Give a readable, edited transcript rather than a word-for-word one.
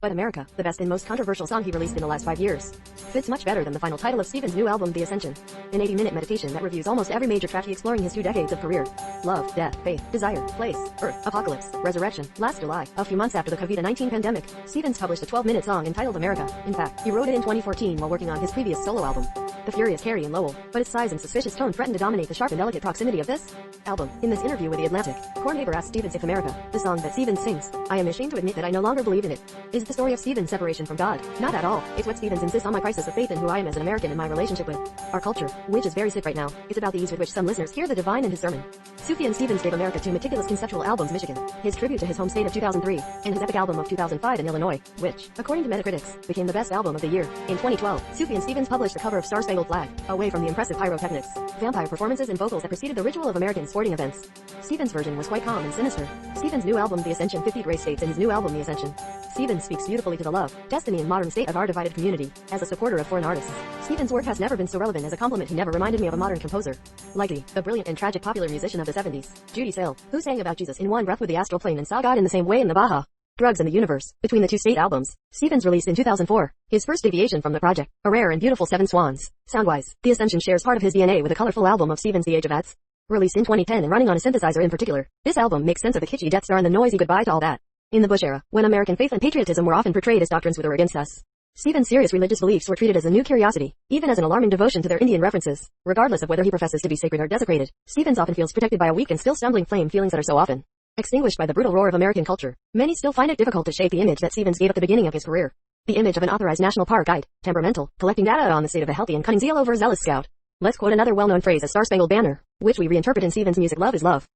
But America, the best and most controversial song he released in the last 5 years, fits much better than the final title of Stevens' new album, The Ascension. An 80-minute meditation that reviews almost every major track, he exploring his 2 decades of career. Love, death, faith, desire, place, earth, apocalypse, resurrection. Last July, a few months after the Covida-19 pandemic, Stevens published a 12-minute song entitled America. In fact, he wrote it in 2014 while working on his previous solo album, The Furious Harry and Lowell, but its size and suspicious tone threatened to dominate the sharp and delicate proximity of this album. In this interview with The Atlantic, Cornhaber asked Stevens if America, the song that Stevens sings, I am ashamed to admit that I no longer believe in it, is the story of Stevens' separation from God. Not at all. It's what Stevens insists on my crisis of faith in who I am as an American and my relationship with our culture, which is very sick right now. It's about the ease with which some listeners hear the divine in his sermon. Sufjan Stevens gave America 2 meticulous conceptual albums, Michigan, his tribute to his home state of 2003, and his epic album of 2005 in Illinois, which, according to Metacritics, became the best album of the year. In 2012, Sufjan Stevens published the cover of Star Spangled Flag, away from the impressive pyrotechnics, vampire performances and vocals that preceded the ritual of American sporting events. Stevens' version was quite calm and sinister. Stevens' new album, The Ascension, 50 Grace states in his new album, The Ascension, Stevens speaks beautifully to the love, destiny and modern state of our divided community. As a supporter of foreign artists, Stevens' work has never been so relevant as a compliment. He never reminded me of a modern composer, like the brilliant and tragic popular musician of the 70s, Judy Sale, who sang about Jesus in one breath with the astral plane and saw God in the same way in the Baja, Drugs and the Universe. Between the 2 state albums, Stevens released in 2004, his first deviation from the project, a rare and beautiful 7 Swans. Soundwise, The Ascension shares part of his DNA with a colorful album of Stevens' The Age of Ats, released in 2010 and running on a synthesizer in particular. This album makes sense of the kitschy Death Star and the noisy goodbye to all that. In the Bush era, when American faith and patriotism were often portrayed as doctrines with or against us, Stevens' serious religious beliefs were treated as a new curiosity, even as an alarming devotion to their Indian references. Regardless of whether he professes to be sacred or desecrated, Stevens often feels protected by a weak and still stumbling flame, feelings that are so often extinguished by the brutal roar of American culture. Many still find it difficult to shake the image that Stevens gave at the beginning of his career. The image of an authorized national park guide, temperamental, collecting data on the state of a healthy and cunning zeal over zealous scout. Let's quote another well-known phrase, a Star Spangled Banner, which we reinterpret in Stevens' music, love is love.